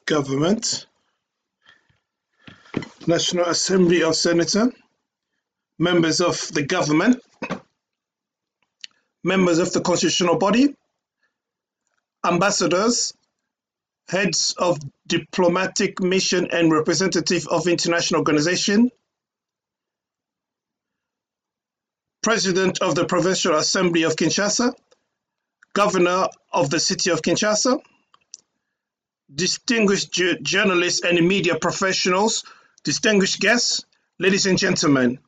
government, National Assembly of Senators, members of the government, members of the constitutional body, ambassadors, heads of diplomatic mission and representative of international organization, President of the Provincial Assembly of Kinshasa, Governor of the City of Kinshasa, distinguished journalists and media professionals, distinguished guests, ladies and gentlemen.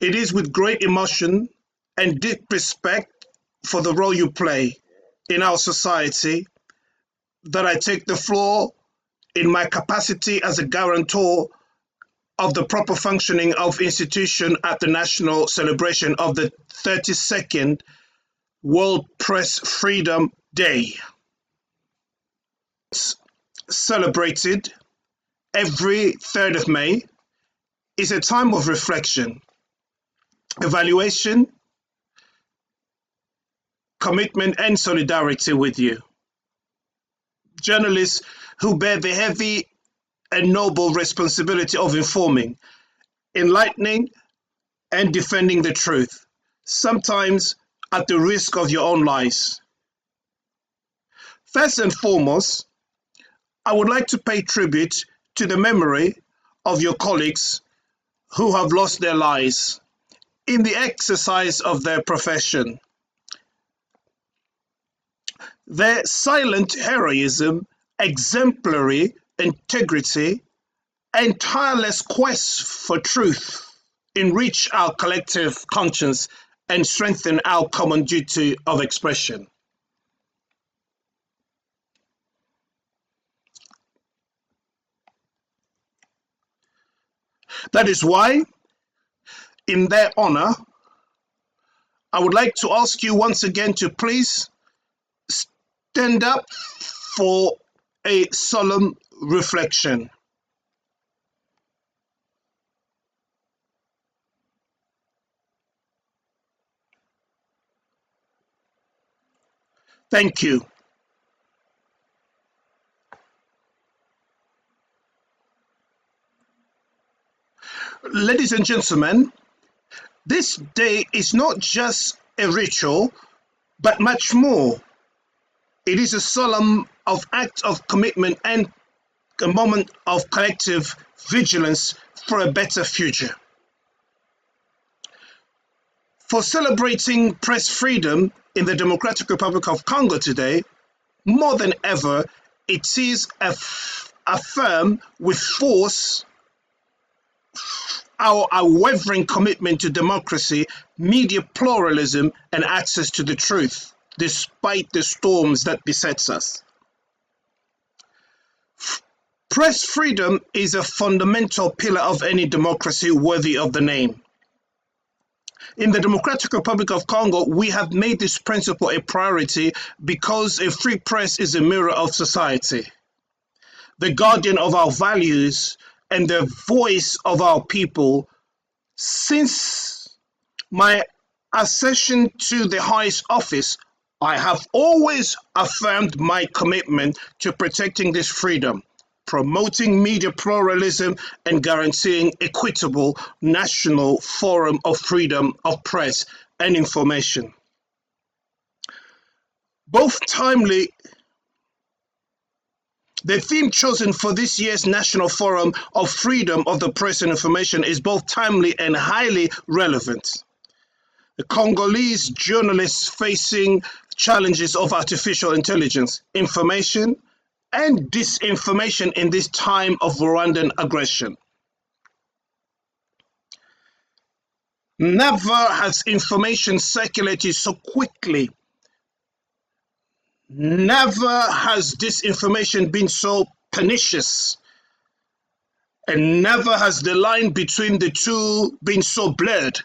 It is with great emotion and deep respect for the role you play in our society that I take the floor in my capacity as a guarantor of the proper functioning of institution at the national celebration of the 32nd World Press Freedom Day. Celebrated every 3rd of May is a time of reflection, evaluation, commitment and solidarity with you. Journalists who bear the heavy and noble responsibility of informing, enlightening, and defending the truth, sometimes at the risk of your own lives. First and foremost, I would like to pay tribute to the memory of your colleagues who have lost their lives in the exercise of their profession. Their silent heroism, exemplary integrity, and tireless quest for truth enrich our collective conscience and strengthen our common duty of expression. That is why, in their honor, I would like to ask you once again to please stand up for a solemn reflection. Thank you. Ladies and gentlemen, this day is not just a ritual, but much more. It is a solemn act of commitment and a moment of collective vigilance for a better future. For celebrating press freedom in the Democratic Republic of Congo today, more than ever, it is affirmed with force our unwavering commitment to democracy, media pluralism, and access to the truth, despite the storms that beset us. Press freedom is a fundamental pillar of any democracy worthy of the name. In the Democratic Republic of Congo, we have made this principle a priority because a free press is a mirror of society, the guardian of our values and the voice of our people. Since my accession to the highest office, I have always affirmed my commitment to protecting this freedom, promoting media pluralism, and guaranteeing equitable national forum of freedom of press and information. The theme chosen for this year's National Forum of Freedom of the Press and Information is both timely and highly relevant. The Congolese journalists facing challenges of artificial intelligence, information, and disinformation in this time of Rwandan aggression. Never has information circulated so quickly. Never has disinformation been so pernicious. And never has the line between the two been so blurred.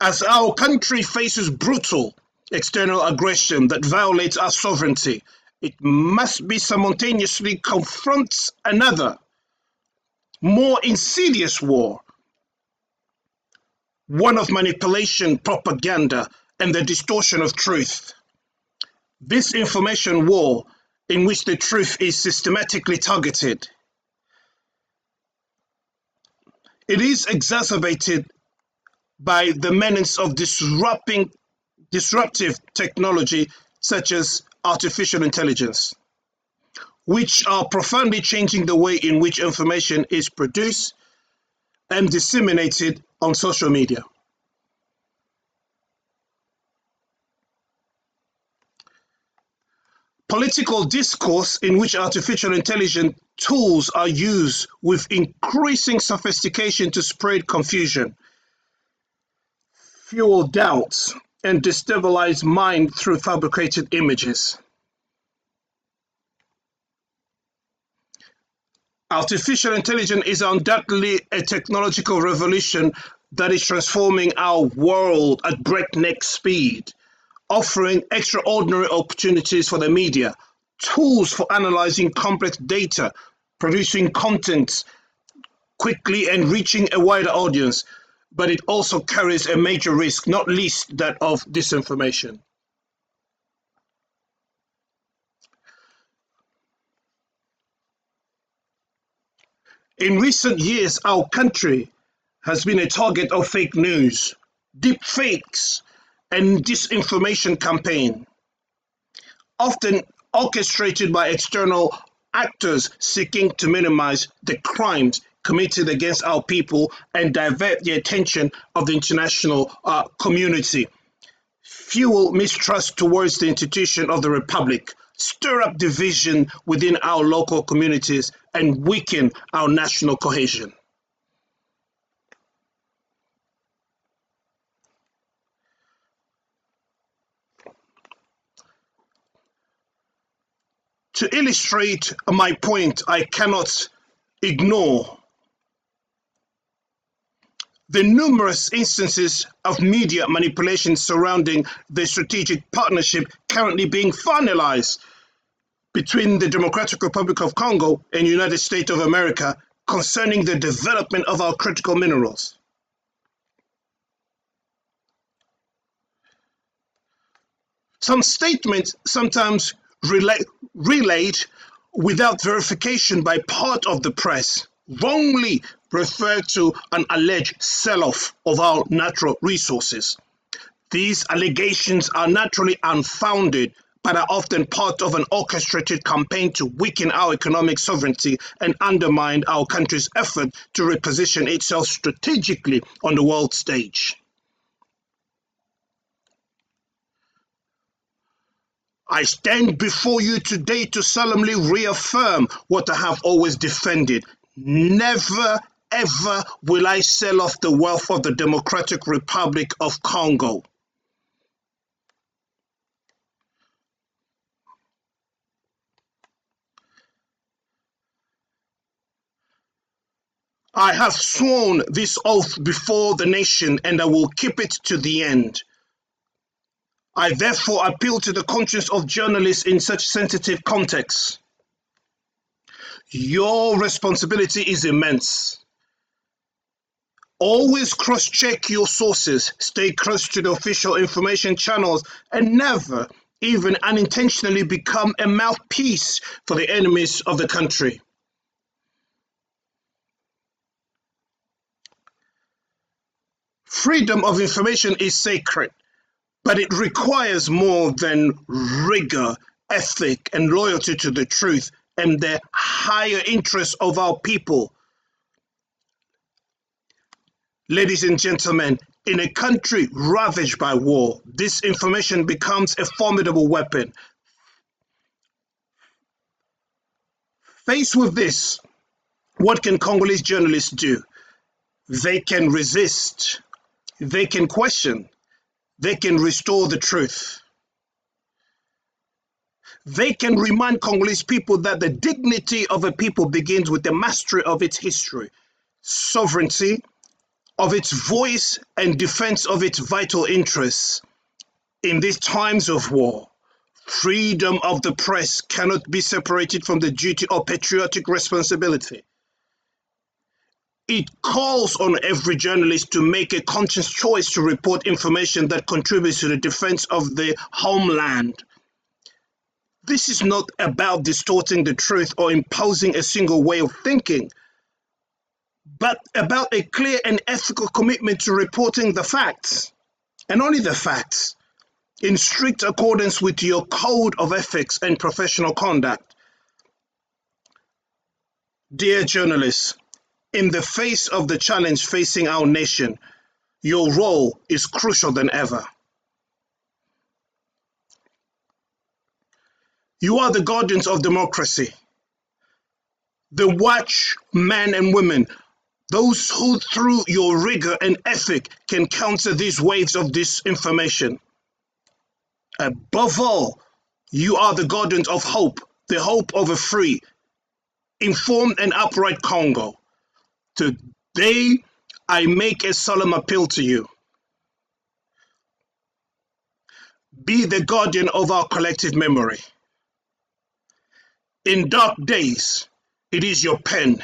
As our country faces brutal external aggression that violates our sovereignty, it must be simultaneously confronts another, more insidious war, one of manipulation, propaganda, and the distortion of truth. This information war, in which the truth is systematically targeted, it is exacerbated by the menace of disruptive technology such as artificial intelligence, which are profoundly changing the way in which information is produced and disseminated on social media. Political discourse in which artificial intelligence tools are used with increasing sophistication to spread confusion, fuel doubts, and destabilize mind through fabricated images. Artificial intelligence is undoubtedly a technological revolution that is transforming our world at breakneck speed, offering extraordinary opportunities for the media, tools for analyzing complex data, producing content quickly and reaching a wider audience, but it also carries a major risk, not least that of disinformation. In recent years, our country has been a target of fake news, deep fakes, and disinformation campaign, often orchestrated by external actors seeking to minimize the crimes committed against our people and divert the attention of the international community, fuel mistrust towards the institution of the republic, stir up division within our local communities, and weaken our national cohesion. To illustrate my point, I cannot ignore the numerous instances of media manipulation surrounding the strategic partnership currently being finalized between the Democratic Republic of Congo and United States of America concerning the development of our critical minerals. Some statements sometimes relayed without verification by part of the press wrongly refer to an alleged sell-off of our natural resources. These allegations are naturally unfounded, but are often part of an orchestrated campaign to weaken our economic sovereignty and undermine our country's effort to reposition itself strategically on the world stage. I stand before you today to solemnly reaffirm what I have always defended. Never, ever will I sell off the wealth of the Democratic Republic of Congo. I have sworn this oath before the nation, and I will keep it to the end. I therefore appeal to the conscience of journalists in such sensitive contexts. Your responsibility is immense. Always cross-check your sources, stay close to the official information channels, and never, even unintentionally, become a mouthpiece for the enemies of the country. Freedom of information is sacred, but it requires more than rigor, ethic, and loyalty to the truth and the higher interests of our people. Ladies and gentlemen, in a country ravaged by war, disinformation becomes a formidable weapon. Faced with this, what can Congolese journalists do? They can resist, they can question, they can restore the truth. They can remind Congolese people that the dignity of a people begins with the mastery of its history, sovereignty, of its voice, and defense of its vital interests. In these times of war, freedom of the press cannot be separated from the duty of patriotic responsibility. It calls on every journalist to make a conscious choice to report information that contributes to the defense of the homeland. This is not about distorting the truth or imposing a single way of thinking, but about a clear and ethical commitment to reporting the facts, and only the facts, in strict accordance with your code of ethics and professional conduct. Dear journalists, in the face of the challenge facing our nation, your role is crucial than ever. You are the guardians of democracy, the watchmen and women, those who through your rigor and ethic can counter these waves of disinformation. Above all, you are the guardians of hope, the hope of a free, informed and upright Congo. Today, I make a solemn appeal to you. Be the guardian of our collective memory. In dark days, it is your pen,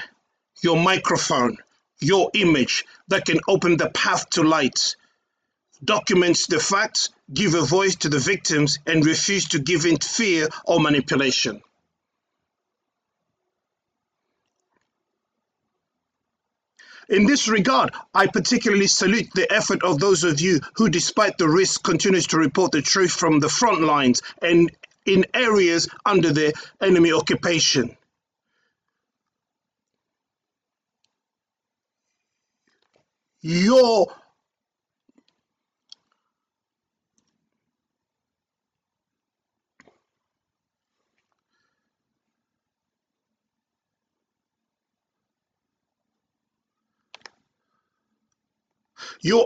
your microphone, your image that can open the path to light, documents the facts, give a voice to the victims, and refuse to give in to fear or manipulation. In this regard, I particularly salute the effort of those of you who, despite the risk, continues to report the truth from the front lines and in areas under the enemy occupation. Your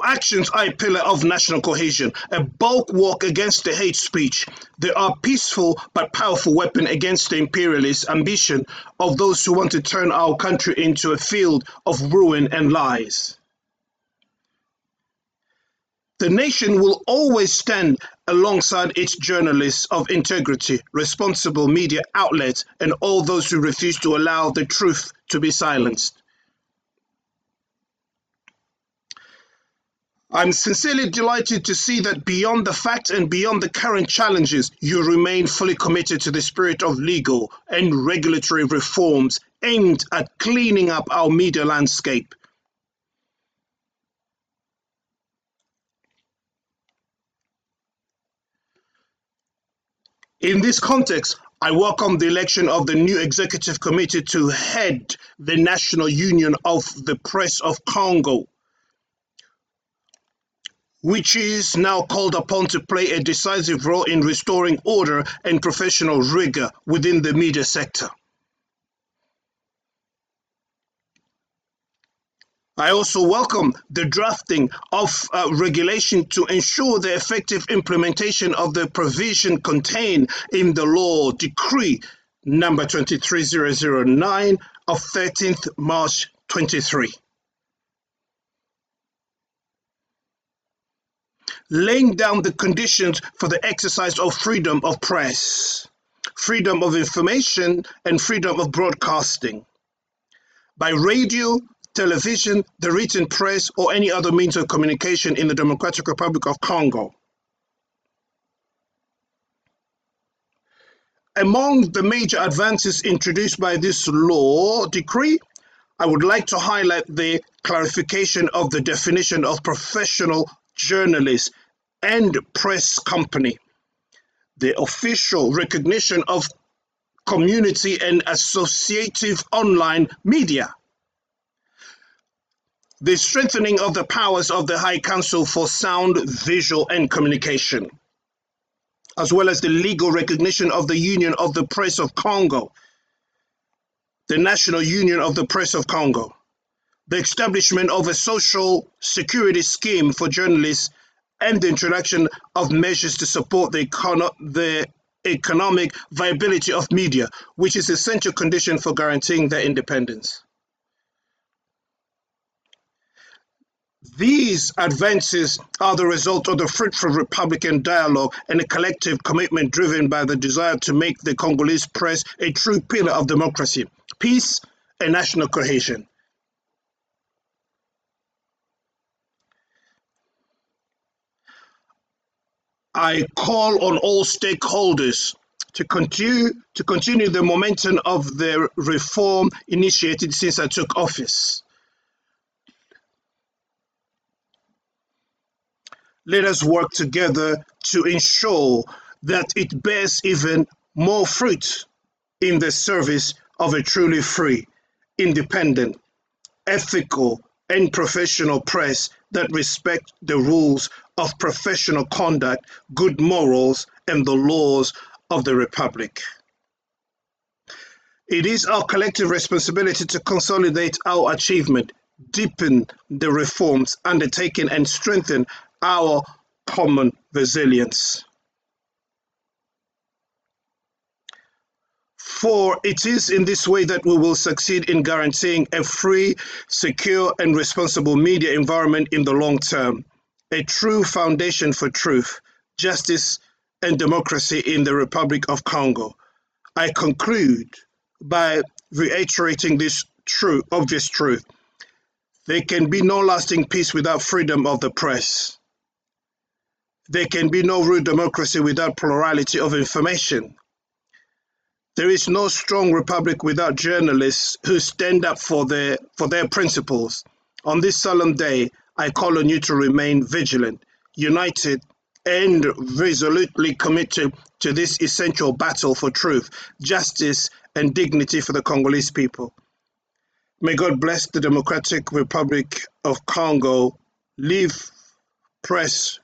actions are a pillar of national cohesion, a bulwark against the hate speech. They are a peaceful but powerful weapon against the imperialist ambition of those who want to turn our country into a field of ruin and lies. The nation will always stand alongside its journalists of integrity, responsible media outlets, and all those who refuse to allow the truth to be silenced. I'm sincerely delighted to see that beyond the facts and beyond the current challenges, you remain fully committed to the spirit of legal and regulatory reforms aimed at cleaning up our media landscape. In this context, I welcome the election of the new executive committee to head the National Union of the Press of Congo, which is now called upon to play a decisive role in restoring order and professional rigor within the media sector. I also welcome the drafting of regulation to ensure the effective implementation of the provision contained in the law decree number 23009 of 13th March 23. Laying down the conditions for the exercise of freedom of press, freedom of information, and freedom of broadcasting by radio, television, the written press, or any other means of communication in the Democratic Republic of Congo. Among the major advances introduced by this law decree, I would like to highlight the clarification of the definition of professional journalist and press company, the official recognition of community and associative online media, the strengthening of the powers of the High Council for Sound, Visual and Communication, as well as the legal recognition of the Union of the Press of Congo, the National Union of the Press of Congo, the establishment of a social security scheme for journalists, and the introduction of measures to support the economic viability of media, which is an essential condition for guaranteeing their independence. These advances are the result of the fruitful Republican dialogue and a collective commitment driven by the desire to make the Congolese press a true pillar of democracy, peace, and national cohesion. I call on all stakeholders to continue the momentum of the reform initiated since I took office. Let us work together to ensure that it bears even more fruit in the service of a truly free, independent, ethical, and professional press that respect the rules of professional conduct, good morals, and the laws of the Republic. It is our collective responsibility to consolidate our achievement, deepen the reforms undertaken, and strengthen our common resilience. For it is in this way that we will succeed in guaranteeing a free, secure, and responsible media environment in the long term, a true foundation for truth, justice, and democracy in the Republic of Congo. I conclude by reiterating this obvious truth. There can be no lasting peace without freedom of the press. There can be no real democracy without plurality of information. There is no strong republic without journalists who stand up for their principles. On this solemn day, I call on you to remain vigilant, united, and resolutely committed to this essential battle for truth, justice, and dignity for the Congolese people. May God bless the Democratic Republic of Congo. Live press.